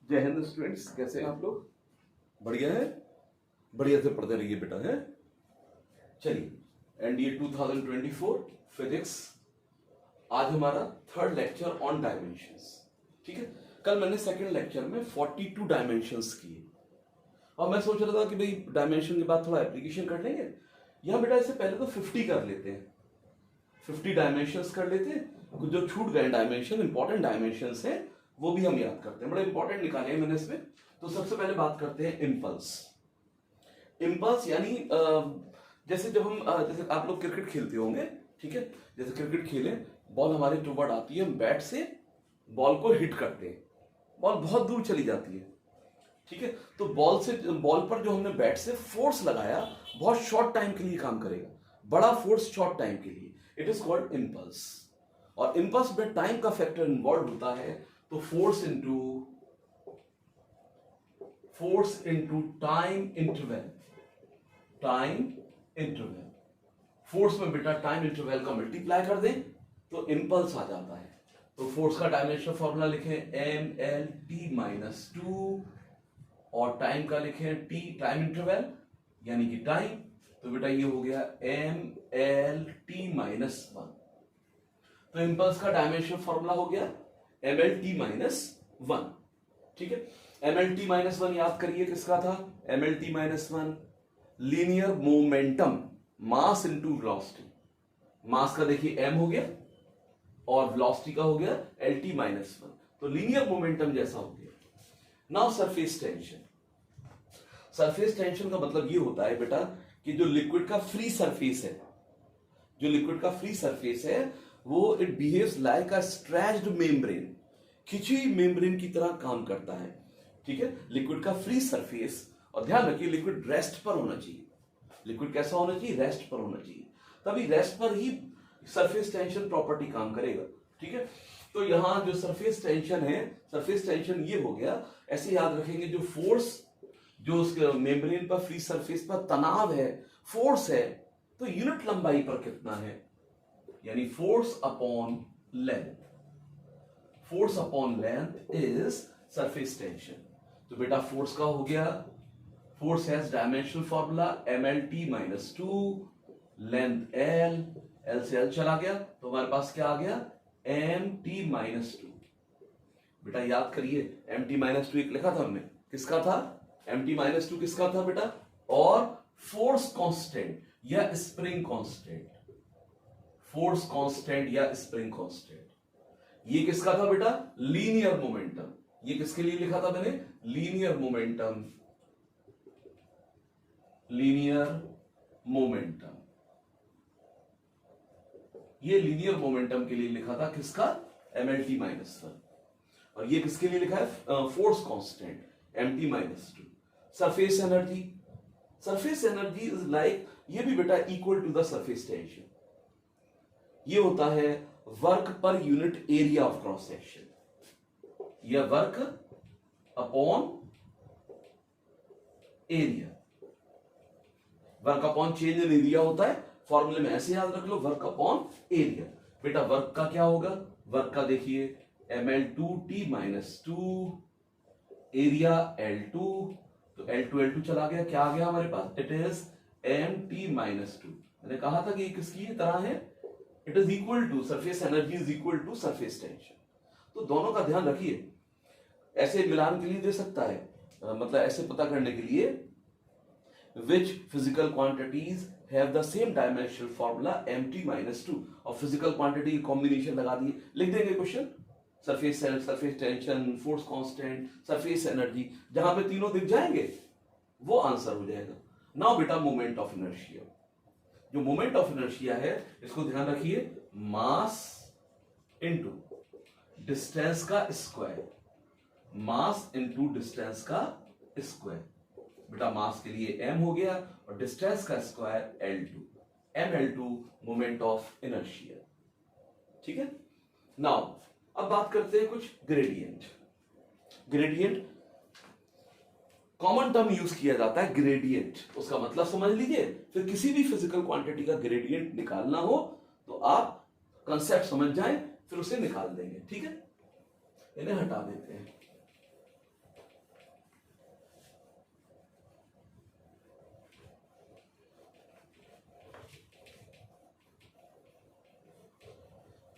जय हिंद स्टूडेंट्स, कैसे हैं आप लोग? बढ़िया है, बढ़िया से पढ़ते रहिए बेटा। है चलिए, एनडीए 2024 फिजिक्स, आज हमारा थर्ड लेक्चर ऑन डायमेंशंस। ठीक है, कल मैंने सेकंड लेक्चर में 42 डायमेंशंस किए और मैं सोच रहा था कि भाई डायमेंशन के बाद थोड़ा एप्लीकेशन कर लेंगे। यहाँ बेटा इससे पहले तो 50 कर लेते हैं, 50 डायमेंशंस कर लेते हैं। कुछ जो छूट गए डायमेंशन, इंपॉर्टेंट डायमेंशंस हैं, वो भी हम याद करते हैं। बड़े इंपॉर्टेंट निकाले हैं मैंने इसमें। तो सबसे पहले बात करते हैं इम्पल्स। इम्पल्स यानी जैसे जब हम जैसे आप लोग क्रिकेट खेलते होंगे, ठीक है, जैसे क्रिकेट खेले, बॉल हमारे टुवर्ड आती है, हम बैट से बॉल को हिट करते हैं, बॉल बहुत दूर चली जाती है। ठीक है, तो बॉल पर जो हमने बैट से फोर्स लगाया, बहुत शॉर्ट टाइम के लिए काम करेगा, बड़ा फोर्स शॉर्ट टाइम के लिए, इट इज कॉल्ड इम्पल्स। और इम्पल्स में टाइम का फैक्टर इन्वॉल्व होता है, तो force into time interval. Force में बेटा टाइम इंटरवल का मल्टीप्लाई कर दें तो इम्पल्स आ जाता है। तो फोर्स का डायमेंशन फॉर्मूला लिखें mL_t-2 और टाइम का लिखें t, टाइम इंटरवल यानी कि टाइम। तो बेटा ये हो गया mL_t-1। तो इम्पल्स का डायमेंशन फॉर्मूला हो गया mL_t-1। ठीक है, mL_t-1 याद करिए किसका था? mL_t-1 linear momentum, mass into velocity. Mass का देखिए m हो गया और वेलोसिटी का हो गया L_t-1, तो लीनियर मोमेंटम जैसा हो गया। Now surface tension. Surface tension का मतलब ये होता है बेटा कि जो लिक्विड का फ्री सरफेस है, वो it behaves like a stretched membrane, खिंची हुई मेम्ब्रेन की तरह काम करता है। ठीक है, लिक्विड का फ्री सरफेस। और ध्यान रखिए, लिक्विड रेस्ट पर होना चाहिए। लिक्विड कैसा होना चाहिए? रेस्ट पर होना चाहिए, तभी रेस्ट पर ही सरफेस टेंशन प्रॉपर्टी काम करेगा। ठीक है, तो यहां जो सरफेस टेंशन है, सरफेस टेंशन ये हो गया। ऐसे याद रखेंगे, जो फोर्स जो उसके मेम्ब्रेन पर, फ्री सरफेस पर तनाव है, फोर्स है, तो यूनिट लंबाई पर कितना है, यानी force upon length is surface tension. तो बेटा फोर्स का हो गया, force has dimensional formula mL_t-2, length L से L चला गया, तो हमारे पास क्या आ गया? m_t-2। बेटा याद करिए, m_t-2 एक लिखा था हमने, किसका था? m_t-2 किसका था बेटा? और फोर्स कांस्टेंट या स्प्रिंग कांस्टेंट, ये किसका था बेटा? Linear momentum. ये किसके लिए लिखा था मैंने? Linear momentum. ये लीनियर मोमेंटम के लिए लिखा था, किसका? mL_t-1। और ये किसके लिए लिखा है? Force constant m_t-2। Surface energy is like, ये भी बेटा equal to the surface tension. ये होता है वर्क पर unit area of cross section, या work upon area. Work upon change in area होता है, फॉर्मूले में ऐसे याद रख लो, वर्क अपॉन एरिया। बेटा वर्क का क्या होगा? वर्क का देखिए mL_t-2, एरिया L2, तो L2 चला गया, क्या आ गया हमारे पास? It is m_t-2। मैंने कहा था कि ये किसकी तरह है? It is equal to, surface energy is equal to surface tension. तो दोनों का ध्यान रखिए, ऐसे मिलान के लिए दे सकता है, मतलब ऐसे पता करने के लिए which physical quantities have the same dimensional formula m_t-2, और फिजिकल क्वांटिटी कॉम्बिनेशन लगा दिए, लिख देंगे question. Surface tension, force constant, surface energy, जहां पे तीनों दिख जाएंगे वो आंसर हो जाएगा। नाउ बेटा मोमेंट ऑफ इनर्शिया। जो मोमेंट ऑफ इनर्शिया है, इसको ध्यान रखिए, मास इनटू डिस्टेंस का स्क्वायर, बेटा मास के लिए m हो गया और डिस्टेंस का square L2, mL2 moment of inertia. ठीक है, नाउ अब बात करते हैं कुछ ग्रेडियंट। कॉमन टर्म यूज किया जाता है ग्रेडियंट, उसका मतलब समझ लीजिए। फिर किसी भी फिजिकल क्वांटिटी का ग्रेडियंट निकालना हो तो आप कंसेप्ट समझ जाएं, फिर उसे निकाल देंगे। ठीक है, इन्हें हटा देते हैं।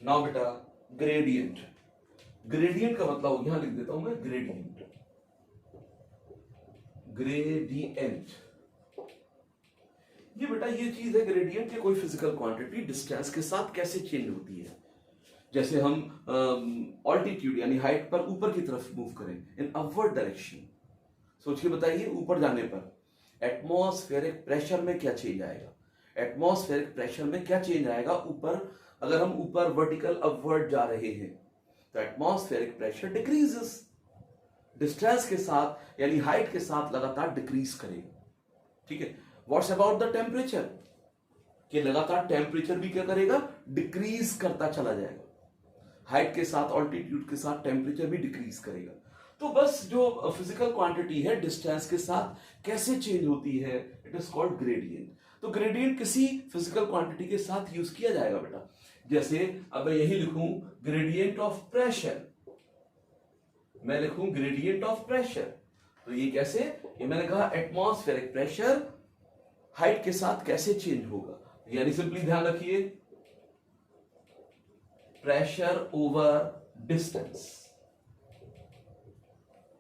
नाउ बेटा ग्रेडियंट, ग्रेडियंट का मतलब हो, यहां लिख देता हूं मैं ग्रेडियंट, ग्रेडियंट ये बेटा ये चीज है ग्रेडियंट, ये कोई फिजिकल क्वांटिटी डिस्टेंस के साथ कैसे चेंज होती है। जैसे हम ऑल्टीट्यूड यानी हाइट पर ऊपर की तरफ मूव करें इन अपवर्ड डायरेक्शन, सोच के बताइए ऊपर जाने पर एटमॉस्फेरिक प्रेशर में क्या चेंज आएगा, एटमॉस्फेरिक प्रेशर में क्या चेंज आएगा ऊपर, अगर हम ऊपर वर्टिकल अपवर्ड जा रहे हैं तो एटमॉस्फेरिक प्रेशर डिक्रीजेस, डिस्टेंस के साथ यानी हाइट के साथ लगातार डिक्रीज करेगा, ठीक है। व्हाट्स अबाउट द टेम्परेचर, कि लगातार टेम्परेचर भी क्या करेगा, डिक्रीज करता चला जाएगा, हाइट के साथ ऑल्टीट्यूड के साथ टेम्परेचर भी डिक्रीज करेगा। तो बस जो फिजिकल क्वांटिटी है डिस्टेंस के साथ कैसे चेंज होती है, इट इज कॉल्ड ग्रेडियंट। तो ग्रेडियंट किसी फिजिकल क्वांटिटी के साथ यूज किया जाएगा बेटा, जैसे अब मैं यही लिखूं ग्रेडियंट ऑफ प्रेशर, मैं लिखूं ग्रेडियंट ऑफ प्रेशर, तो ये कैसे, ये मैंने कहा एटमॉस्फेरिक प्रेशर हाइट के साथ कैसे चेंज होगा, यानी सिंपली ध्यान रखिए pressure over distance,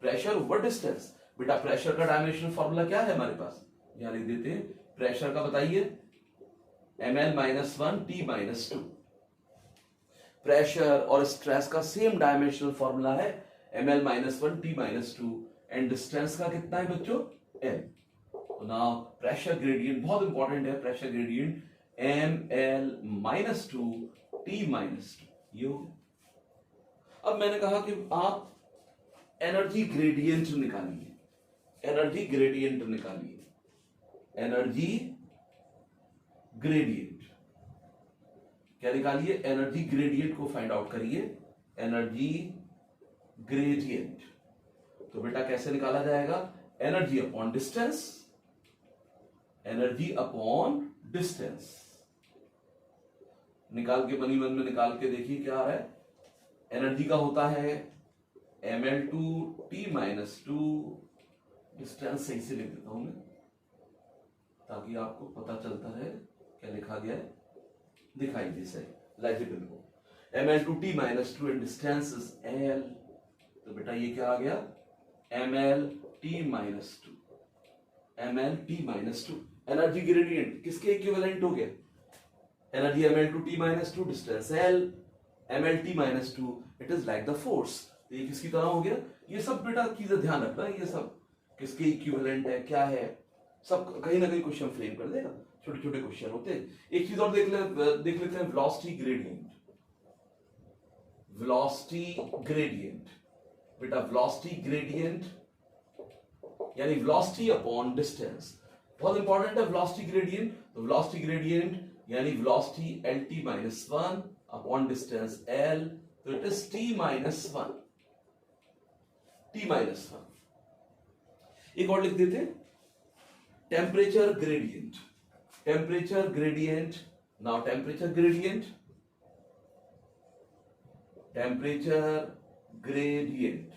pressure over distance. बेटा प्रेशर का डायमेंशनल फॉर्मूला क्या है हमारे पास, यहां लिख देते हैं प्रेशर का, बताइए ml-1 T-2। प्रेशर और स्ट्रेस का सेम डायमेंशनल फॉर्मूला है ml-1 T-2 एंड डिस्टेंस का कितना है बच्चों, m। नाउ प्रेशर ग्रेडियंट बहुत इंपॉर्टेंट है, प्रेशर ग्रेडियंट ml-2 T-2 ये हो गया। अब मैंने कहा कि आप एनर्जी ग्रेडियंट निकालिए, एनर्जी ग्रेडियंट निकालिए, एनर्जी ग्रेडियंट क्या निकालिए, एनर्जी ग्रेडियंट को फाइंड आउट करिए, एनर्जी ग्रेडियंट। तो बेटा कैसे निकाला जाएगा, energy upon distance, energy upon distance निकाल के बनी मन में निकाल के देखिए क्या आ रहा है, एनर्जी का होता है ml2 T-2, डिस्टेंस सही से लिख देता हूं मैं ताकि आपको पता चलता है क्या लिखा गया है, दिखाई दे सही लेजिबल को, ml2 T-2 and distance is l, तो बेटा ये क्या आ गया ml-T-2, ml-T-2 एनर्जी ग्रेडियंट किसके इक्विवेलेंट हो गया, energy ml2 T-2 distance l, ml-T-2 it is like the force, तो ये किसकी तरह हो गया, ये सब बेटा चीजें ध्यान रखना, ये सब किसके इक्विवेलेंट है क्या है, सब कहीं ना कहीं क्वेश्चन फ्रेम कर देगा, छोटे छोटे क्वेश्चन होते हैं। एक चीज और देख लेते हैं वेलोसिटी ग्रेडियंट, वेलोसिटी ग्रेडियंट बेटा वेलोसिटी ग्रेडियंट यानी वेलोसिटी अपॉन डिस्टेंस, बहुत इंपॉर्टेंट है वेलोसिटी ग्रेडियंट। तो वेलोसिटी ग्रेडियंट यानी velocity LT-1 upon distance L, तो इट इज T-1, T-1। एक और लिख देते temperature gradient, temperature gradient, now temperature gradient, temperature gradient,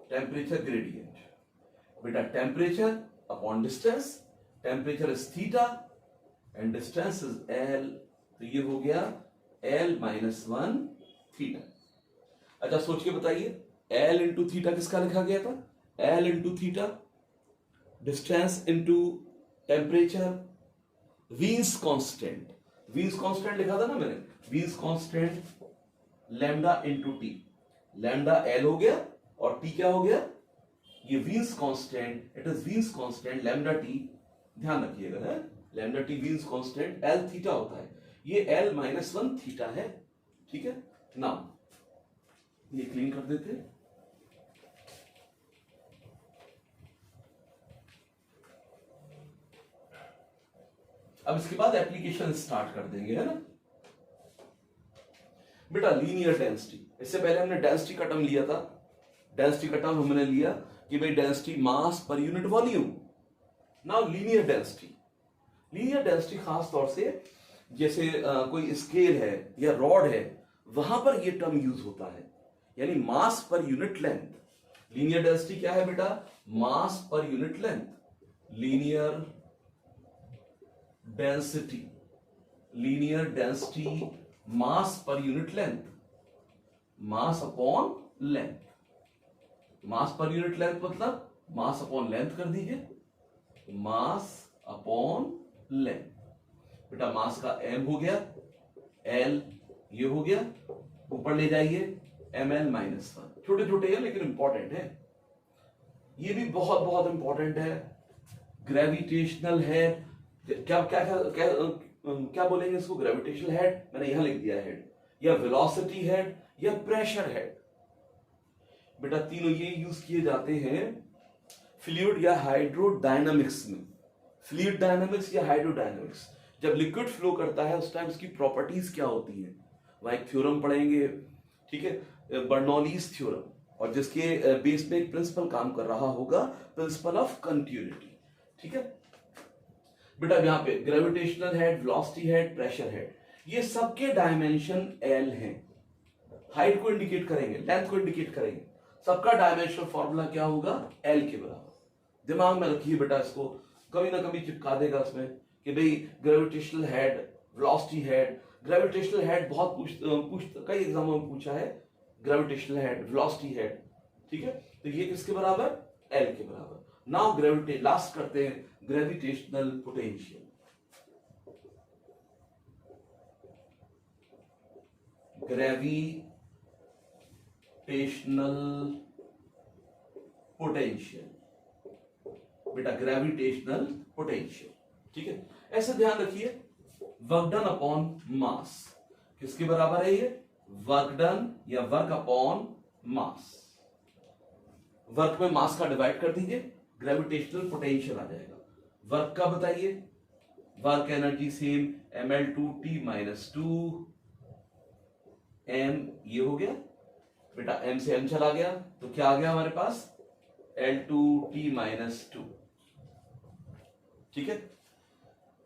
temperature gradient बेटा temperature upon distance, temperature is theta and distance is L, तो ये हो गया L-1 थीटा। अच्छा सोच के बताइए L इंटू थीटा किसका लिखा गया था, L into theta, distance into temperature, Wien's constant, Wien's constant लिखा था ना मैंने, Wien's constant lambda into T, lambda L हो गया और टी क्या हो गया, ये Wien's constant, it is Wien's constant lambda T, ध्यान रखिएगा है, lambda T Wien's constant L theta होता है, ये L-1 थीटा है, ठीक है। नाउ ये क्लीन कर देते हैं, अब इसके बाद एप्लीकेशन स्टार्ट कर देंगे है ना बेटा। लीनियर डेंसिटी, इससे पहले हमने डेंसिटी का टर्म लिया था, डेंसिटी का टर्म हमने लिया कि भाई डेंसिटी मास पर unit volume. Now linear density, linear density खास तौर से जैसे कोई स्केल है या रॉड है वहां पर यह टर्म यूज होता है, यानी मास पर यूनिट लेंथ। लीनियर डेंसिटी क्या है बेटा, मास पर unit length, linear density linear density mass पर unit length, mass upon length, mass पर यूनिट लेंथ मतलब मास अपॉन लेंथ कर दीजिए, मास अपॉन लेंथ। बेटा मास का m हो गया, l ये हो गया, ऊपर ले जाइए ml-1। छोटे छोटे है लेकिन इंपॉर्टेंट है, ये भी बहुत बहुत इंपॉर्टेंट है। ग्रेविटेशनल हेड, क्या क्या क्या क्या, क्या बोलेंगे इसको? ग्रेविटेशनल हेड मैंने यहां लिख दिया हेड, या वेलोसिटी हेड, या प्रेशर हेड। बेटा तीनों ये यूज किए जाते हैं फ्लूइड या हाइड्रोडायनामिक्स में। फ्लूइड डायनामिक्स या हाइड्रोडायनामिक्स, जब लिक्विड फ्लो करता है उस टाइम इसकी प्रॉपर्टीज क्या होती हैं, वहां एक थ्योरम पढ़ेंगे, ठीक है, बर्नौलीज थ्योरम, और जिसके बेस पे एक प्रिंसिपल काम कर रहा होगा, प्रिंसिपल ऑफ कंटिन्यूटी। ठीक है बेटा, यहां पे gravitational head, velocity head, pressure head, ये सबके डायमेंशन एल हैं। हाइट को इंडिकेट करेंगे, लेंथ को इंडिकेट करेंगे, सबका डायमेंशनल फॉर्मूला क्या होगा? एल के बराबर। दिमाग में रखिए बेटा, इसको कभी ना कभी चिपका देगा इसमें कि भाई gravitational head, velocity head. Gravitational head बहुत कई एग्जामों में पूछा है, ग्रेविटेशनल हेड, वेलोसिटी हेड। ठीक है, तो ये किसके बराबर? एल के बराबर। नाउ ग्रेविटी, लास्ट करते हैं ग्रेविटेशनल पोटेंशियल। ग्रेविटेशनल पोटेंशियल, बेटा ग्रेविटेशनल पोटेंशियल। ठीक है, ऐसे ध्यान रखिए, वर्क डन अपॉन मास किसके बराबर है? ये वर्क डन या वर्क अपॉन मास। वर्क में मास का डिवाइड कर दीजिए, ग्रेविटेशनल पोटेंशियल आ जाएगा। वर्क का बताइए, work energy same ml2t-2 m, ये हो गया बेटा, m से m चला गया तो क्या आ गया हमारे पास? L2t-2। ठीक है,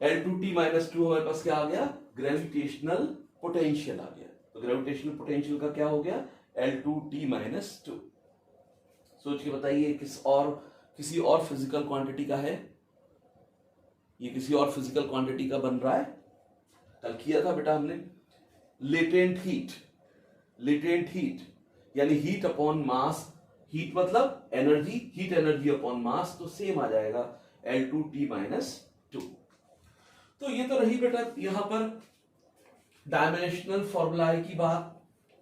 L2t-2 हमारे पास क्या आ गया? ग्रेविटेशनल पोटेंशियल आ गया। तो ग्रेविटेशनल पोटेंशियल का क्या हो गया? L2t-2। सोच के बताइए, किसी और फिजिकल क्वांटिटी का है? ये किसी और फिजिकल क्वांटिटी का बन रहा है? कल किया था बेटा हमने, लेटेंट हीट। लेटेंट हीट यानी हीट अपॉन मास, हीट मतलब energy, heat energy upon mass, तो सेम आ जाएगा L2t-2। तो ये तो रही बेटा यहां पर डायमेंशनल फॉर्मूला की बात,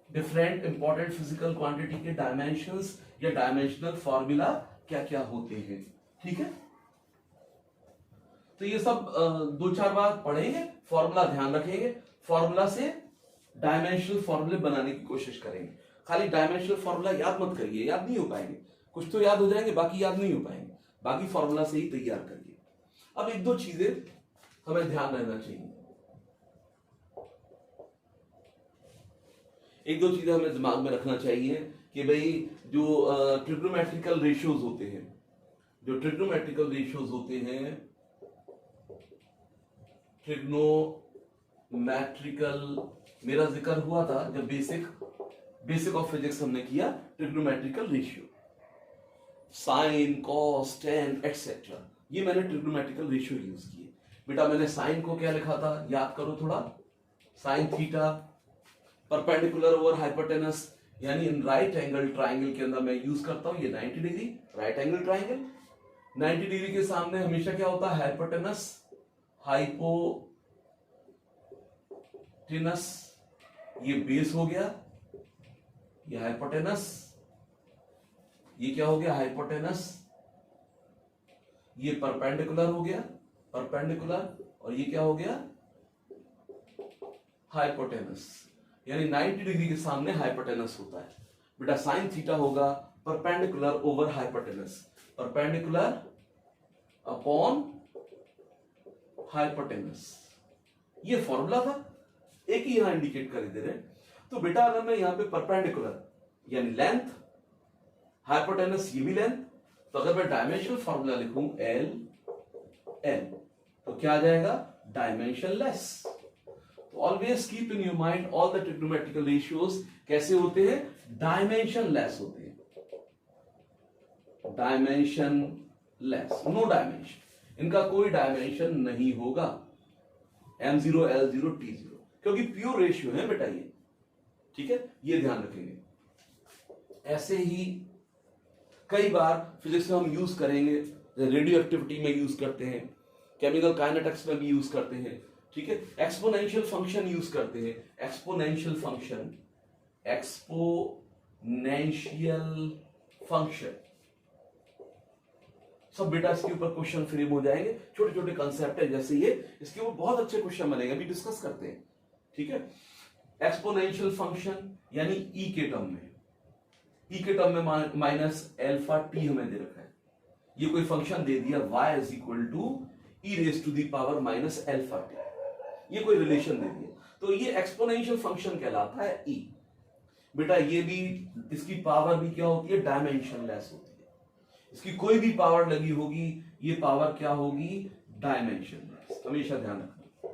डिफरेंट इंपॉर्टेंट फिजिकल क्वांटिटी के डायमेंशंस या डायमेंशनल फॉर्मूला क्या क्या होते हैं। ठीक है, तो ये सब दो चार बार पढ़ेंगे, फॉर्मूला ध्यान रखेंगे, फॉर्मूला से डायमेंशनल फॉर्मूले बनाने की कोशिश करेंगे। खाली डायमेंशनल फॉर्मूला याद मत करिए, याद नहीं हो पाएंगे, कुछ तो याद हो जाएंगे, बाकी याद नहीं हो पाएंगे, बाकी फॉर्मूला से ही तैयार करिए। अब एक दो चीजें हमें ध्यान रहना चाहिए, एक दो चीजें हमें दिमाग में रखना चाहिए कि भाई जो ट्रिग्नोमेट्रिकल रेशियोज होते हैं, जो ट्रिग्नोमेट्रिकल रेशियोज होते हैं, ट्रिग्नोमेट्रिकल, मेरा जिक्र हुआ था जब बेसिक ऑफ फिजिक्स हमने किया, trigonometrical ratio, sine, cos, tan etcetera, ये मैंने ट्रिग्नोमेट्रिकल रेशियो यूज किए। बेटा मैंने साइन को क्या लिखा था, याद करो थोड़ा, sine theta perpendicular over hypotenuse, यानी इन राइट एंगल ट्राइंगल के अंदर मैं यूज करता हूं ये 90 degree, right angle triangle. 90 degree के सामने हमेशा क्या होता है? हाइपोटेनस, हाइपोटेनस, ये बेस हो गया, ये हाइपोटेनस, ये क्या हो गया? हाइपोटेनस, ये परपेंडिकुलर हो गया, परपेंडिकुलर, और ये क्या हो गया? हाइपोटेनस, यानी 90 डिग्री के सामने हाइपोटेनस होता है। बेटा साइन थीटा होगा perpendicular over hypotenuse, perpendicular upon hypotenuse, ये फॉर्मूला था, एक ही यहां इंडिकेट कर दे रहे। तो बेटा अगर मैं यहां पे परपेंडिकुलर यानी लेंथ, हाइपोटेनस ये भी लेंथ, तो अगर मैं डायमेंशनल फॉर्मूला लिखूं एल एल, तो क्या आ जाएगा? डायमेंशनलेस। तो always keep in your mind all the trigonometrical ratios कैसे होते हैं? डायमेंशनलेस होते हैं, डायमेंशनलेस, नो डायमेंशन, इनका कोई डायमेंशन नहीं होगा। m0 l0 t0, क्योंकि प्योर रेशियो है बेटा ये, ठीक है, ये ध्यान रखेंगे। ऐसे ही कई बार फिजिक्स में हम यूज करेंगे, रेडियो एक्टिविटी में यूज करते हैं, केमिकल काइनेटिक्स में भी यूज करते हैं, ठीक है, एक्सपोनेंशियल फंक्शन यूज करते हैं, एक्सपोनेंशियल फंक्शन सब बेटा इसके ऊपर क्वेश्चन फ्रेम हो जाएंगे, छोटे छोटे कंसेप्ट है जैसे ये, इसके ऊपर बहुत अच्छे क्वेश्चन बनेंगे, अभी डिस्कस करते हैं, ठीक है। एक्सपोनेंशियल फंक्शन यानी ई के टर्म में माइनस एल्फा टी हमें दे रखा है, ये कोई फंक्शन दे दिया y is equal to e raise to the power minus alpha T, ये कोई रिलेशन दे दिया, तो ये एक्सपोनेंशियल फंक्शन कहलाता है ई। बेटा ये भी, इसकी पावर भी क्या होती है, डायमेंशनलेस होती है, इसकी कोई भी पावर लगी होगी, ये पावर क्या होगी, डायमेंशनलेस, हमेशा ध्यान रखना,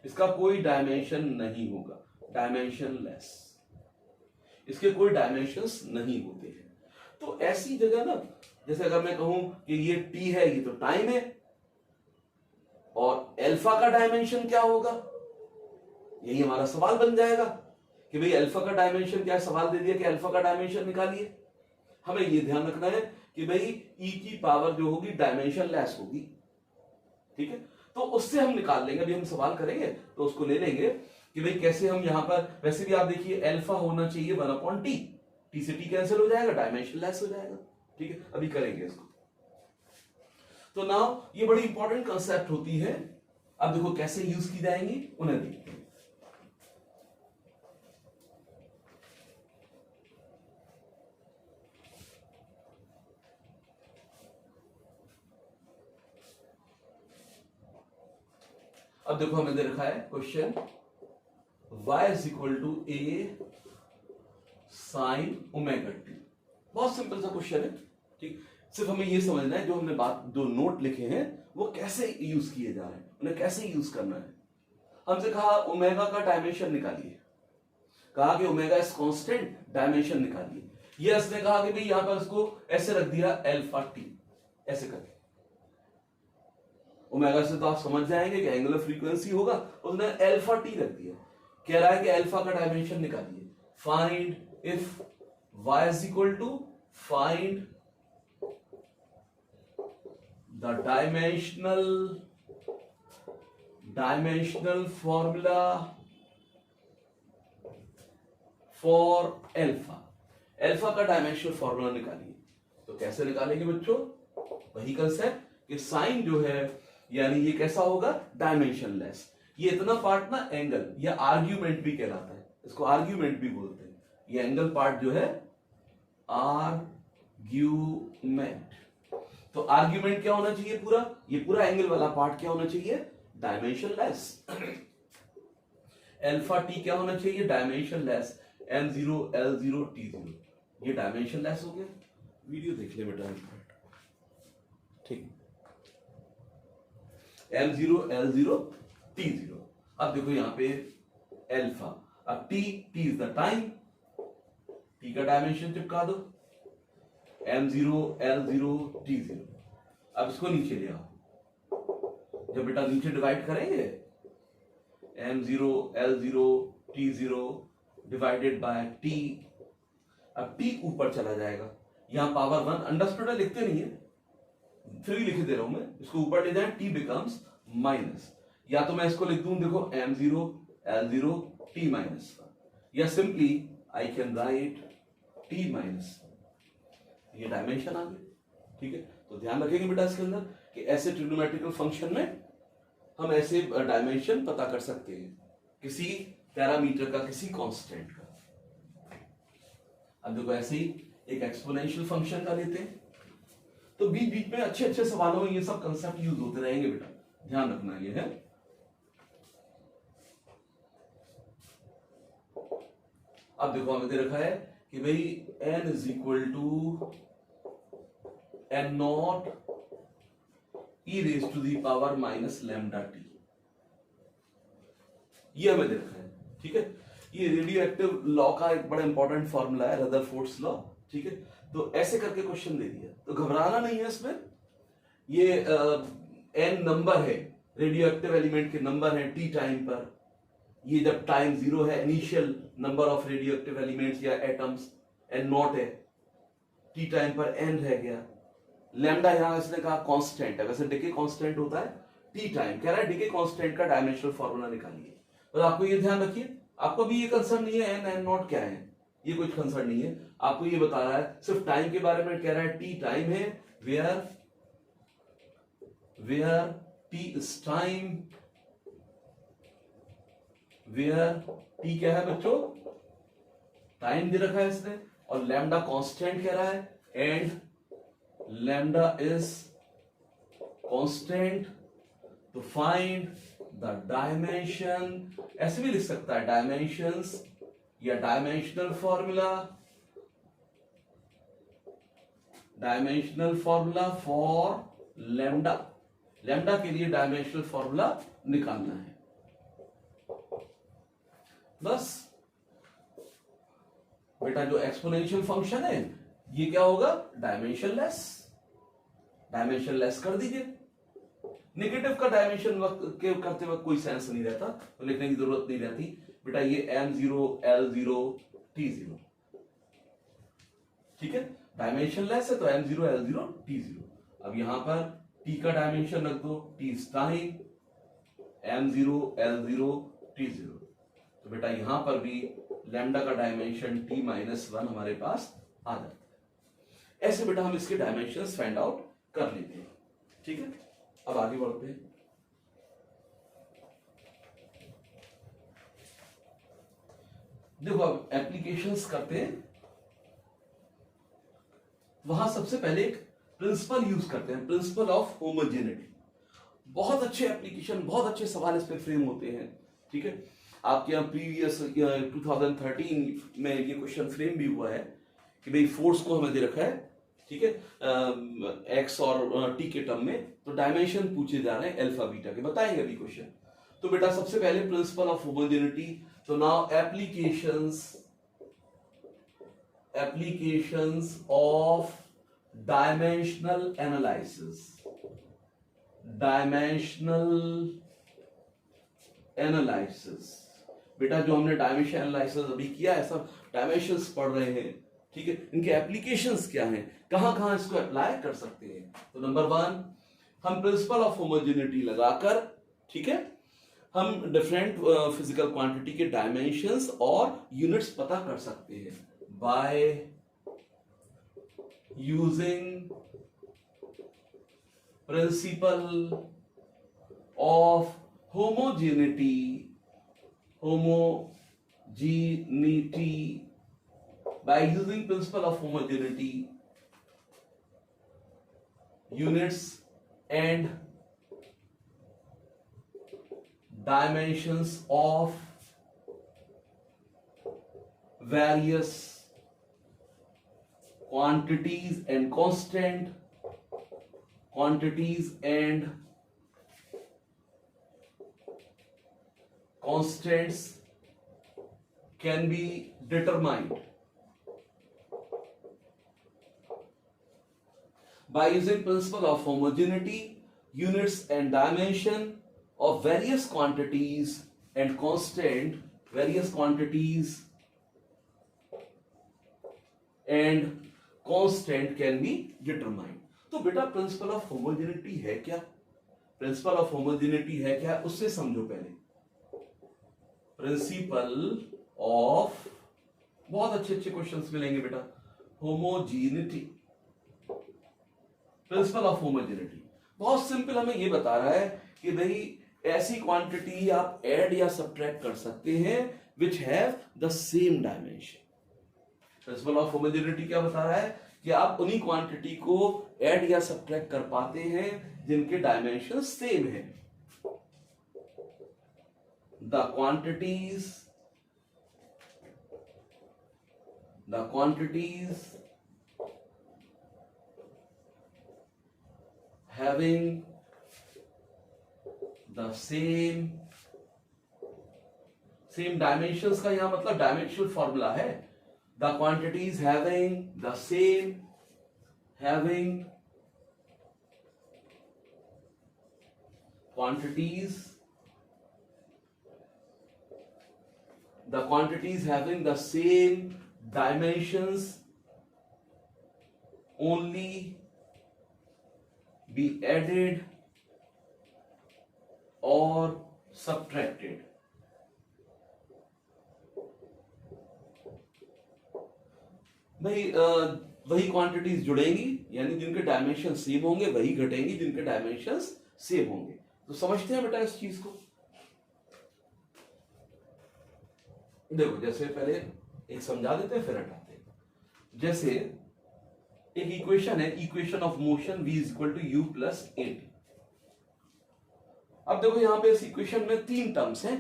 इसका कोई डायमेंशन नहीं होगा, डायमेंशनलेस, इसके कोई डायमेंशंस नहीं होते हैं। तो ऐसी जगह ना, जैसे अगर मैं कहूं कि ये टी है, ये तो टाइम है, और अल्फा का डायमेंशन क्या होगा, यही हमारा सवाल बन जाएगा कि भाई अल्फा का डायमेंशन क्या है, सवाल दे दिया कि अल्फा का डायमेंशन निकालिए। हमें यह ध्यान रखना है कि भाई ई की पावर जो होगी डायमेंशनलेस होगी, ठीक है, तो उससे हम निकाल लेंगे, अभी हम सवाल करेंगे तो उसको ले लेंगे कि भाई कैसे हम यहां पर, वैसे भी आप देखिए अल्फा होना चाहिए 1/t, टी से टी कैंसिल हो जाएगा, डायमेंशनलेस हो जाएगा, ठीक है, अभी करेंगे इसको। तो नाउ ये बड़ी इंपॉर्टेंट कंसेप्ट होती है, अब देखो कैसे यूज की जाएंगी उन्हें देखते हैं। अब देखो हमें दे रखा है question y is equal to a sine omega T, बहुत सिंपल सा क्वेश्चन है, ठीक, सिर्फ हमें ये समझना है जो हमने जो नोट लिखे हैं वो कैसे यूज किए जा रहे हैं, उन्हें कैसे यूज करना है। हमसे कहा ओमेगा का डायमेंशन निकालिए, कहा कि ओमेगा इज कांस्टेंट, डायमेंशन निकालिए, ये इसने कहा कि भाई यहां पर इसको ऐसे रख दिया अल्फा टी, ऐसे करके ओमेगा से तो आप समझ जाएंगे कि एंगुलर फ्रीक्वेंसी होगा, उसने अल्फा टी रख दिया, कह रहा है कि अल्फा का डायमेंशन निकालिए, find if y is equal to, find the dimensional formula for alpha, alpha का डायमेंशनल फॉर्मूला निकालिए। तो कैसे निकालेंगे बच्चों, वही कंसेप्ट कि साइन जो है यानी ये कैसा होगा, डायमेंशनलेस, ये इतना पार्ट ना एंगल या आर्ग्यूमेंट भी कहलाता है, इसको आर्ग्यूमेंट भी बोलते हैं, ये एंगल पार्ट जो है आर्ग्यूमेंट, तो आर्ग्यूमेंट क्या होना चाहिए, पूरा ये पूरा एंगल वाला पार्ट क्या होना चाहिए, डायमेंशनलेस, अल्फा टी क्या होना चाहिए, डायमेंशनलेस, m0 l0 t0, ये डायमेंशनलेस हो गया। वीडियो देख ले बेटा, ठीक, m0 l0 t0, अब देखो यहां पे अल्फा, अब t is the time, t का डायमेंशन चिपका दो, m0 l0 t0, अब इसको नीचे ले आओ, जब बेटा नीचे डिवाइड करेंगे m0 l0 t0 divided by t, अब t ऊपर चला जाएगा, यहां पावर 1, अंडरस्टूड है, लिखते नहीं है, फिर भी लिख दे रहा हूं मैं, इसको ऊपर ले जाए, t बिकम्स माइनस, या तो मैं इसको लिख दूं देखो m0 l0 t माइनस, या simply I can write t minus, ये डायमेंशन आ गया, ठीक है। तो ध्यान रखेंगे बेटा इसके अंदर कि ऐसे ट्रिग्नोमेट्रिकल फंक्शन में हम ऐसे डायमेंशन पता कर सकते हैं किसी पैरामीटर का, किसी कांस्टेंट का। अब देखो ऐसे ही एक एक्सपोनेंशियल फंक्शन का लेते हैं, तो बीच बीच में अच्छे अच्छे सवालों में ये सब कंसेप्ट यूज होते रहेंगे बेटा, ध्यान रखना ये है। अब देखो हमें दे रखा है कि भाई n is equal to n naught e raise to the power minus lambda T, ये हमें दे रखा है, ठीक है। ये रेडियो एक्टिव लॉ का एक बड़ा इंपॉर्टेंट फॉर्मूला है, रदरफोर्ड्स लॉ, ठीक है। तो ऐसे करके क्वेश्चन दे दिया, तो घबराना नहीं है इसमें, ये n नंबर है, रेडियो एक्टिव एलिमेंट के नंबर हैं टी टाइम पर, ये जब टाइम 0 है initial number of radio active elements या एटम्स एन नॉट है, टी टाइम पर एन रह गया। लैम्डा यहां इसने कहा कांस्टेंट है, वैसे डिके कांस्टेंट होता है टी टाइम, कह रहा है डिके कांस्टेंट का डायमेंशनल फार्मूला निकालिए। और आपको ये ध्यान रखिए, आपको भी ये कंसर्न नहीं है एन एन नॉट क्या है, ये कुछ कंसर्न नहीं है, आपको ये बता रहा है सिर्फ टाइम के बारे में, कह रहा है टी टाइम है where T is time, where T क्या है बच्चों, टाइम दे रखा है इसने, और लैम्डा कांस्टेंट कह रहा है and lambda is constant to find the dimension, ऐसे भी लिख सकता है डायमेंशंस या dimensional formula for lambda, lambda के लिए डायमेंशनल फॉर्मूला निकालना है बस। बेटा जो एक्सपोनेंशियल फंक्शन है ये क्या होगा, डायमेंशनलेस कर दीजिए। नेगेटिव का डायमेंशन करते वक्त कोई सेंस नहीं रहता, तो लिखने की जरूरत नहीं रहती बेटा, ये m0 l0 t0, ठीक है, डायमेंशनलेस है तो m0 l0 t0। अब यहां पर t का डायमेंशन रख दो, t is time, m0 l0 t0, तो बेटा यहां पर भी लैम्डा का डायमेंशन t-1 हमारे पास आ जाता है। ऐसे बेटा हम इसके डायमेंशंस फाइंड आउट कर लेते हैं, ठीक है। अब आगे बढ़ते हैं। देखो अब एप्लीकेशंस करते हैं, वहां सबसे पहले एक प्रिंसिपल यूज करते हैं, प्रिंसिपल ऑफ होमोजेनिटी। बहुत अच्छे एप्लीकेशन, बहुत अच्छे सवाल इस पे फ्रेम होते हैं, ठीक है। आपके यहाँ प्रीवियस 2013 में ये क्वेश्चन फ्रेम भी हुआ है कि भाई फोर्स को हमें दे रखा है, ठीक है, एक्स और टी के टर्म में, तो डायमेंशन पूछे जा रहे हैं अल्फा बीटा के, बताएंगे अभी क्वेश्चन। तो बेटा सबसे पहले प्रिंसिपल ऑफ होमोजेनिटी, तो now applications of dimensional analysis. बेटा जो हमने डायमेंशन एनालिसिस अभी किया है, सब डायमेंशंस पढ़ रहे हैं, ठीक है, इनके एप्लीकेशंस क्या हैं, कहां कहां इसको अप्लाई कर सकते हैं। तो नंबर 1 हम प्रिंसिपल ऑफ होमोजेनिटी लगाकर, ठीक है, हम डिफरेंट फिजिकल क्वांटिटी के डायमेंशंस और यूनिट्स पता कर सकते हैं bye using principle of homogeneity by using principle of homogeneity, units and dimensions of various quantities and constants can be determined by using principle of homogeneity, units and dimension of various quantities and constant can be determined। तो बेटा principal of homogeneity है क्या, उससे समझो पहले। Principle of, बहुत अच्छे questions मिलेंगे बेटा, होमोजेनिटी, प्रिंसिपल ऑफ होमोजेनिटी बहुत सिंपल, हमें ये बता रहा है कि भाई ऐसी क्वांटिटी आप ऐड या सब्ट्रैक्ट कर सकते हैं which have the same dimension. Principal of homogeneity क्या बता रहा है कि आप उन्हीं क्वांटिटी को ऐड या सब्ट्रैक्ट कर पाते हैं जिनके डायमेंशन सेम है। The quantities having the same dimensions का यहां मतलब डायमेंशनल फॉर्मूला है, the quantities having the same quantities having the same dimensions only be added or subtracted. भाई वही क्वांटिटीज जुड़ेंगी, यानी जिनके डायमेंशन सेम होंगे वही घटेंगी जिनके डायमेंशंस सेम होंगे। तो समझते हैं बेटा इस चीज को। देखो जैसे पहले एक समझा देते हैं फिर हटाते हैं। जैसे एक इक्वेशन है, equation of motion v is equal to u plus at। अब देखो यहां पे इस इक्वेशन में तीन टर्म्स हैं,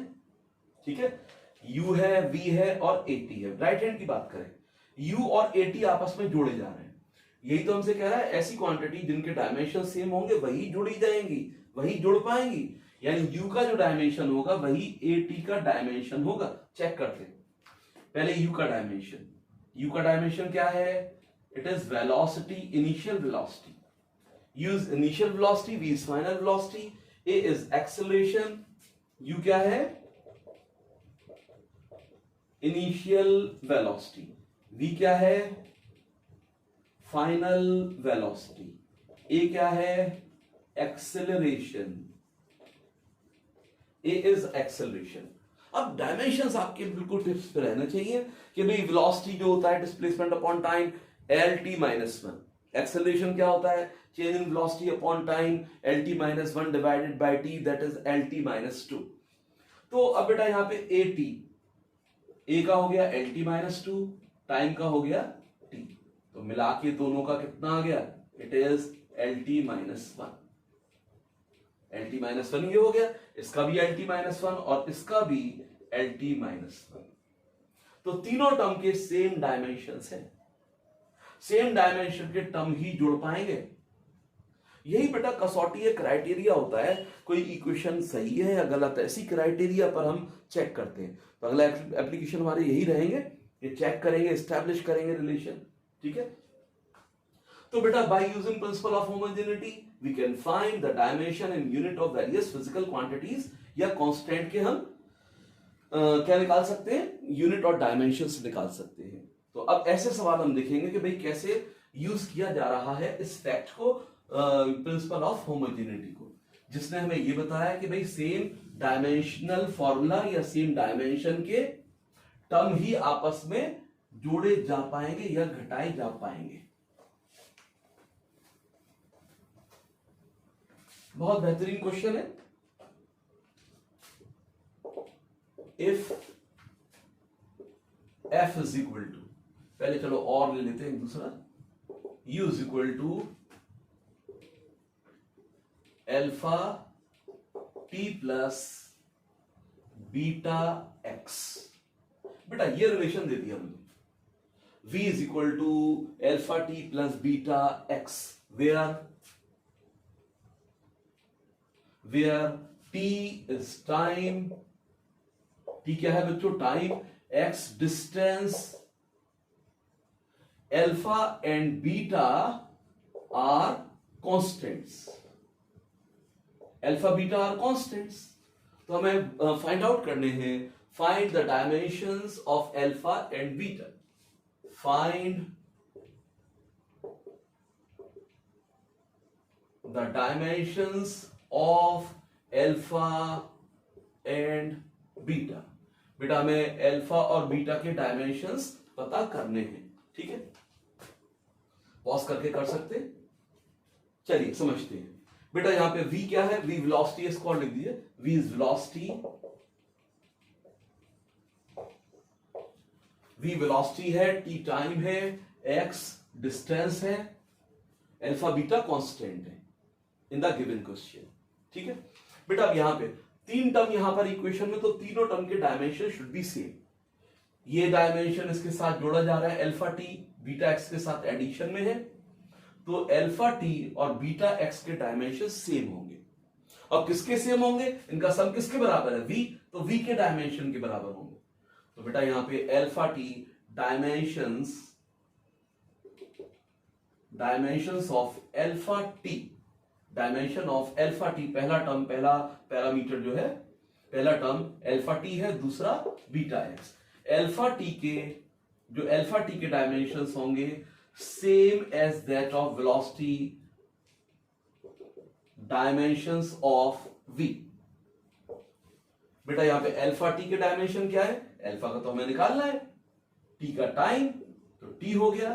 ठीक है, u है, v है और at है। राइट हैंड की बात करें, u और at आपस में जोड़े जा रहे हैं। यही तो हमसे कह रहा है, ऐसी क्वांटिटी जिनके डायमेंशन सेम होंगे वही जुड़ी जाएंगी, वही जुड़ पाएंगी, यानी u का जो डायमेंशन होगा वही at का डायमेंशन होगा। चेक करते हैं पहले u का डायमेंशन। u का डायमेंशन क्या है? It is velocity, initial velocity. u is initial velocity, v is final velocity, a is acceleration, u क्या है? इनिशियल वेलोसिटी, v क्या है? फाइनल वेलोसिटी, a क्या है? Acceleration, a is acceleration. अब डायमेंशंस आपके बिल्कुल टिप्स पे रहना चाहिए कि भाई वेलोसिटी जो होता है displacement upon time lt minus one, acceleration क्या होता है? Change in velocity upon time lt minus one divided by t, that is lt minus two. तो अब बेटा यहां पे at, a का हो गया lt माइनस टू, टाइम का हो गया t, तो मिला के दोनों का कितना आ गया? It is lt minus one. lt minus one ये हो गया, इसका भी lt माइनस वन और इसका भी lt माइनस वन। तो तीनों टर्म के सेम डायमेंशंस हैं, सेम डायमेंशन के टर्म ही जुड़ पाएंगे। यही बेटा कसौटी एक क्राइटेरिया होता है, कोई इक्वेशन सही है या गलत है, इसी क्राइटेरिया पर हम चेक करते हैं। तो अगला एप्लीकेशन हमारे यही रहेंगे, ये चेक करेंगे, एस्टैब्लिश करेंगे रिलेशन, ठीक है। तो बेटा by using principle of homogeneity we can find the dimension in unit of various physical quantities, या कांस्टेंट के हम क्या निकाल सकते हैं? यूनिट और डायमेंशंस निकाल सकते हैं। तो अब ऐसे सवाल हम देखेंगे कि भाई कैसे यूज किया जा रहा है इस फैक्ट को, प्रिंसिपल ऑफ होमोजेनिटी को, जिसने हमें ये बताया कि भाई सेम डायमेंशनल फॉर्मूला या सेम डायमेंशन के टर्म ही आपस में जोड़े जा पाएंगे या घटाए जा पाएंगे। बहुत बेहतरीन क्वेश्चन है। If f is equal to, पहले चलो और ले लेते हैं एक दूसरा, u is equal to alpha t plus beta x। बेटा ये रिलेशन दे दिया मुझे, v is equal to alpha t plus beta x, where t is time, t क्या है बच्चों? Time, x distance, alpha and beta are constants, alpha beta are constants. तो हमें फाइंड आउट करने हैं, find the dimensions of alpha and beta, find the dimensions of alpha and beta. बेटा हमें alpha और बीटा के डायमेंशंस पता करने हैं, ठीक है। पॉज करके कर सकते, चलिए समझते हैं। बेटा यहां पे v क्या है? v वेलोसिटी, इसको और लिख दीजिए, v is velocity, v velocity है, t टाइम है, x डिस्टेंस है, अल्फा बीटा कांस्टेंट है इन द गिवन क्वेश्चन, ठीक है। बेटा अब यहां पे तीन टर्म यहां पर इक्वेशन में, तो तीनों टर्म के डायमेंशन शुड बी सेम। ये डायमेंशन इसके साथ जोड़ा जा रहा है, अल्फा टी बीटा एक्स के साथ एडिशन में है, तो अल्फा टी और बीटा एक्स के डायमेंशन सेम होंगे। और किसके सेम होंगे? इनका सम किसके बराबर है? v, तो v के डायमेंशन के बराबर होंगे। तो बेटा यहां पे alpha T dimensions of alpha T dimension of alpha T, पहला टर्म, पहला पैरामीटर जो है, पहला टर्म अल्फा टी है, दूसरा बीटा एक्स। अल्फा टी के डायमेंशंस होंगे same as that of velocity dimensions of v। बेटा यहां पे अल्फा टी के डायमेंशन क्या है, अल्फा का तो हमें निकालना है, टी का टाइम तो t हो गया,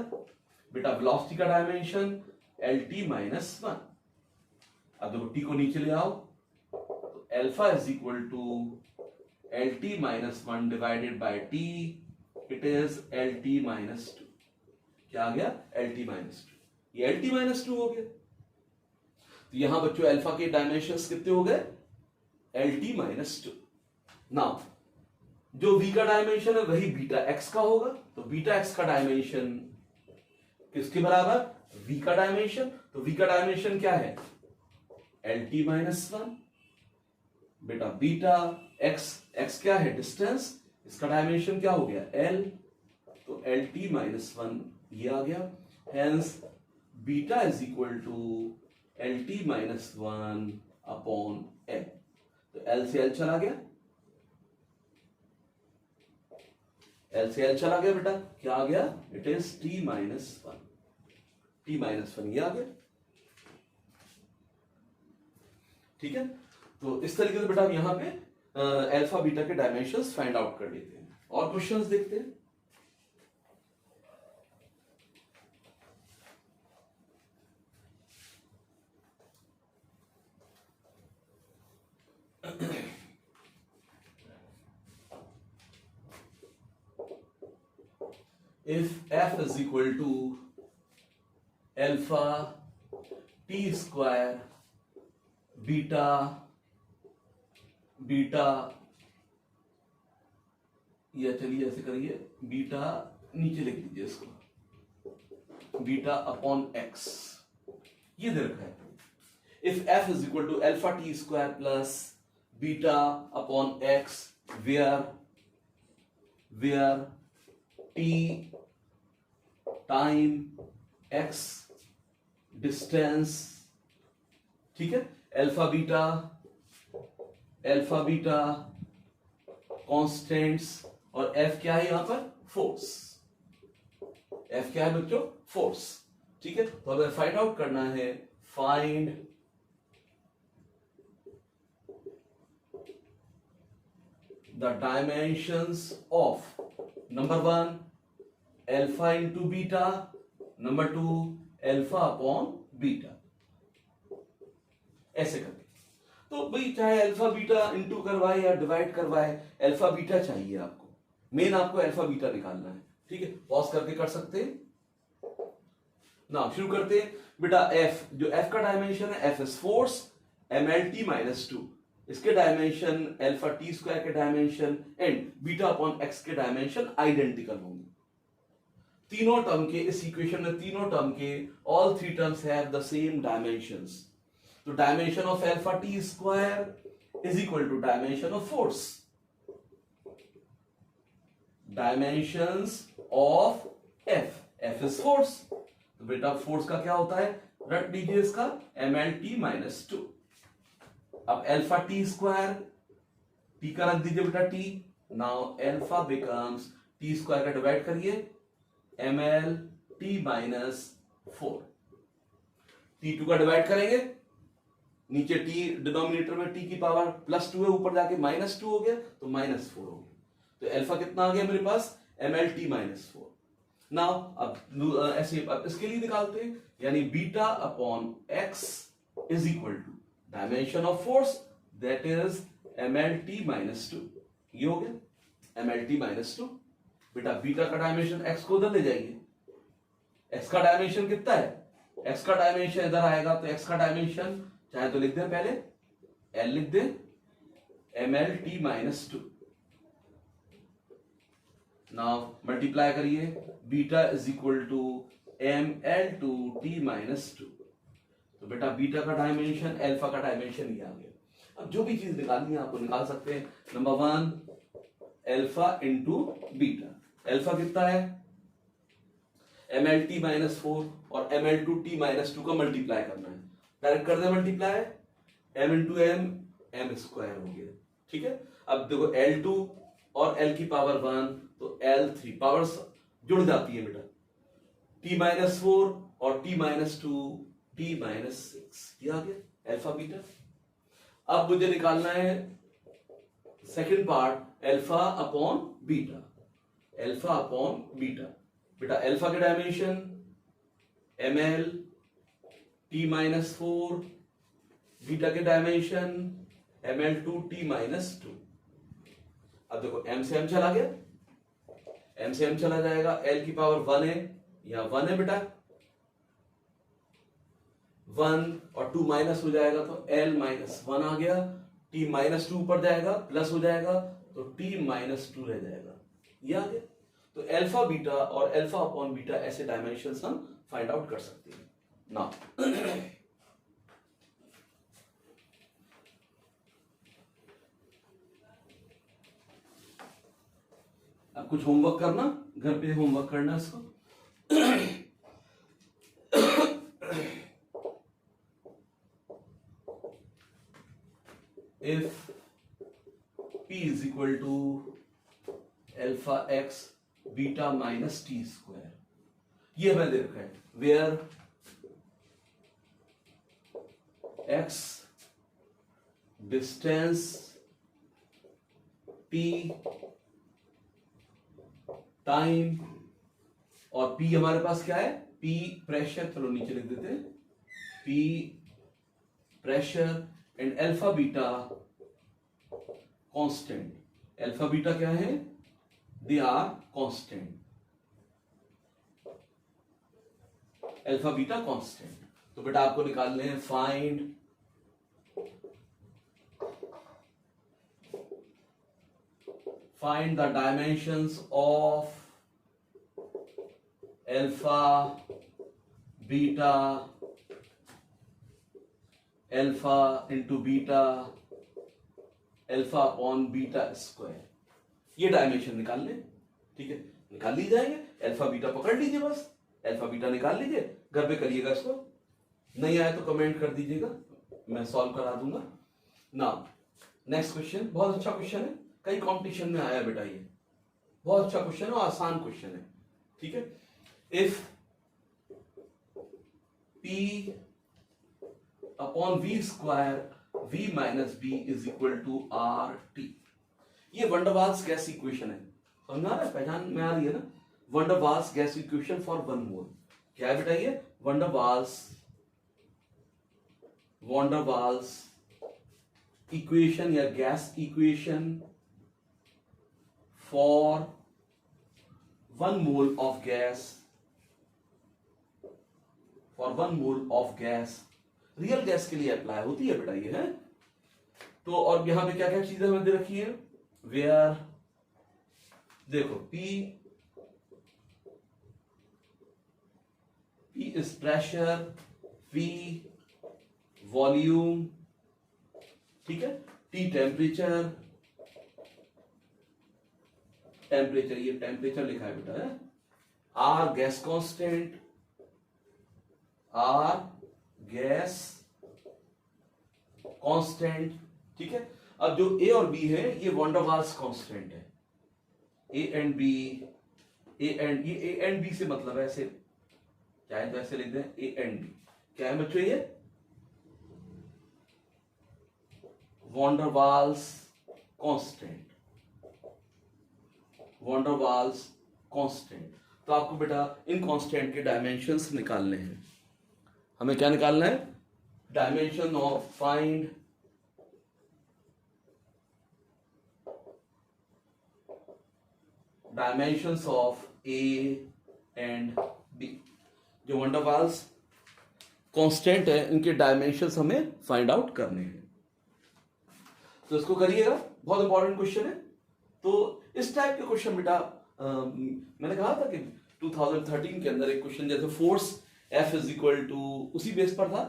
बेटा वेलोसिटी का डायमेंशन lt माइनस 1। अब देखो t को नीचे ले आओ तो alpha is equal to lt minus 1 divided by t, it is lt minus 2। क्या आ गया, lt माइनस 2, ये lt माइनस 2 हो गया। तो यहां बच्चों अल्फा के डायमेंशंस कितने हो गए, lt माइनस 2। नाउ जो v का डायमेंशन है वही बीटा x का होगा, तो बीटा x का डायमेंशन किसके बराबर, v का डायमेंशन। तो v का डायमेंशन क्या है, lt माइनस 1, बेटा बीटा x क्या है, डिस्टेंस, इसका डायमेंशन क्या हो गया l, तो lt माइनस 1 ये आ गया। Hence beta is equal to lt minus 1 upon l। तो l से l चला गया, l से l चला गया बेटा, क्या आ गया, it is t minus 1, t minus 1 ये आ गया। ठीक है, तो इस तरीके से बेटा हम यहां पे अल्फा बीटा के डायमेंशंस फाइंड आउट कर लेते हैं। और क्वेश्चंस देखते हैं। If f is equal to alpha t square beta या चलिए ऐसे करिए, बीटा नीचे लिख दीजिए इसको, बीटा अपॉन एक्स, ये दे रखा है। If f is equal to alpha t square plus beta upon x where t time x distance, ठीक है, अल्फा बीटा कांस्टेंट्स, और f क्या है यहां पर, फोर्स। f क्या है बच्चों, फोर्स। ठीक है, तो हमें फाइंड आउट करना है, find the dimensions of number 1 alpha into beta, number 2 alpha upon beta, ऐसे करके। तो भाई चाहे अल्फा बीटा इंटू करवाए या डिवाइड करवाए, अल्फा बीटा चाहिए आपको, मेन आपको अल्फा बीटा निकालना है। ठीक है, पॉज करके कर सकते हैं ना, शुरू करते हैं बेटा। f, जो f का डायमेंशन है, f is force, mlt minus 2, इसके डायमेंशन अल्फा टी स्क्वायर के dimension and beta upon x के डायमेंशन आइडेंटिकल होंगे। तीनों टर्म के, इस इक्वेशन में तीनों टर्म के all three terms have the same dimensions. तो dimension of alpha T square is equal to dimension of force, dimensions of f is force. तो बेटा फोर्स का क्या होता है, रट लीजिए इसका, mlt माइनस 2। अब अल्फा टी स्क्वायर, टी का रख दीजिए बेटा t, now alpha becomes T square का डिवाइड करिए ml t माइनस 4, t2 का डिवाइड करेंगे, नीचे t डिनोमिनेटर में t की पावर प्लस 2 है, ऊपर जाके माइनस 2 हो गया, तो माइनस 4 हो गया। तो अल्फा कितना आ गया मेरे पास, ml t माइनस 4। नाउ अब ऐसे अब इसके लिए निकालते हैं, यानी beta upon x is equal to dimension of force, that is ml t minus 2, ये हो गया ml t माइनस 2। बेटा बीटा का डायमेंशन x को उधर ले जाइए, x का डायमेंशन कितना है, x का डायमेंशन इधर आएगा, तो x का डायमेंशन चाहे तो लिख दे, पहले l लिख दे, ml t minus 2। Now multiply करिए, beta is equal to ml2 t minus 2। तो बेटा बीटा का डायमेंशन, अल्फा का डायमेंशन ये आ गया। अब जो भी चीज निकालनी है आपको निकाल सकते हैं। Number 1 alpha into beta, alpha कितना है mlt माइनस 4 और ml2 t माइनस 2 का मल्टीप्लाई करना है। डायरेक्ट कर दे multiply, m into M, M square हो गया, ठीक है। अब देखो L2 और L की पावर 1 तो L3 पावर्स जुड़ जाती है बेटा, t-4 और t-2 t-6, ये आ गया अल्फा बीटा। अब मुझे निकालना है second part alpha upon beta, alpha upon beta. बेटा अल्फा के डायमेंशन ml, t-4, बीटा के डायमेंशन ml2 t-2। अब देखो m से m चला गया, m से m चला जाएगा, l की पावर 1 है, यहां 1 है बेटा, 1 और 2 माइनस हो जाएगा तो l माइनस 1 आ गया, t माइनस 2 ऊपर जाएगा प्लस हो जाएगा तो t माइनस 2 रह जाएगा, ये आ गया। तो अल्फा बीटा और अल्फा अपॉन बीटा ऐसे डायमेंशंस हम फाइंड आउट कर सकते हैं ना। अब कुछ होमवर्क करना, घर पे होमवर्क करना इसको। If p is equal to alpha x beta minus t square, ये हमें दे रखा है, where x distance, t time और p हमारे पास क्या है, p प्रेशर, चलो नीचे लिख देते हैं, p pressure and alpha beta constant. Alpha beta क्या है, they are constant, alpha beta constant. तो बेटा आपको निकालने हैं find the dimensions of alpha beta, alpha into beta, alpha upon beta square, ये डायमेंशन निकाल लें, ठीक है, निकाल ली जाएंगे। अल्फा बीटा पकड़ लीजिए, बस अल्फा बीटा निकाल लीजिए, घर पे करिएगा इसको, नहीं आए तो कमेंट कर दीजिएगा, मैं सॉल्व करा दूंगा ना। नेक्स्ट क्वेश्चन, बहुत अच्छा क्वेश्चन है, कई कंपटीशन में आया बेटा, ये बहुत अच्छा क्वेश्चन है और आसान क्वेश्चन है, ठीक है। If P upon v square v minus b is equal to R T, ये वंडरवाल्स गैस इक्वेशन है, समझ आ रहा है, पहचान में आ रही है ना। वंडरवाल्स गैस इक्वेशन फॉर 1 मोल, क्या है बेटा ये, वंडरवाल्स इक्वेशन या gas equation for 1 mole of gas, for 1 mole of gas, real gas के लिए अप्लाई होती है बेटा ये, है। तो और यहां पे क्या क्या चीजें हमें दे रखी है, वेयर देखो P is pressure, V volume, ठीक है, T टेम्परेचर, ये टेम्परेचर लिखा है बेटा, है, R gas constant, R gas constant, ठीक है। अब जो A और B है ये वंडरवाल्स कांस्टेंट है, A एंड B, ये A एंड B से मतलब है, ऐसे चाहे तो ऐसे लिख दें, A एंड B क्या है बच्चों, ये वंडरवाल्स कांस्टेंट। तो आपको बेटा इन कांस्टेंट के डायमेंशंस निकालने हैं, हमें क्या निकालना है, dimension of, find dimensions of A and B, जो वंडरवाल्स कांस्टेंट है इनके डायमेंशंस हमें फाइंड आउट करने हैं। तो इसको करिएगा, बहुत इंपॉर्टेंट क्वेश्चन है। तो इस टाइप के क्वेश्चन बेटा मैंने कहा था कि 2013 के अंदर एक क्वेश्चन जैसे force F is equal to, उसी बेस पर था,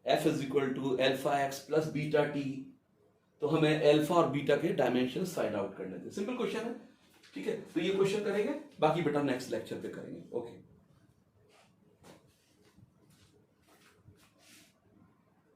F is equal to alpha X plus beta T, तो हमें अल्फा और बीटा के डायमेंशंस फाइंड आउट करने थे, सिंपल क्वेश्चन है, ठीक है। तो ये क्वेश्चन करेंगे, बाकी बेटा नेक्स्ट लेक्चर पे करेंगे, ओके।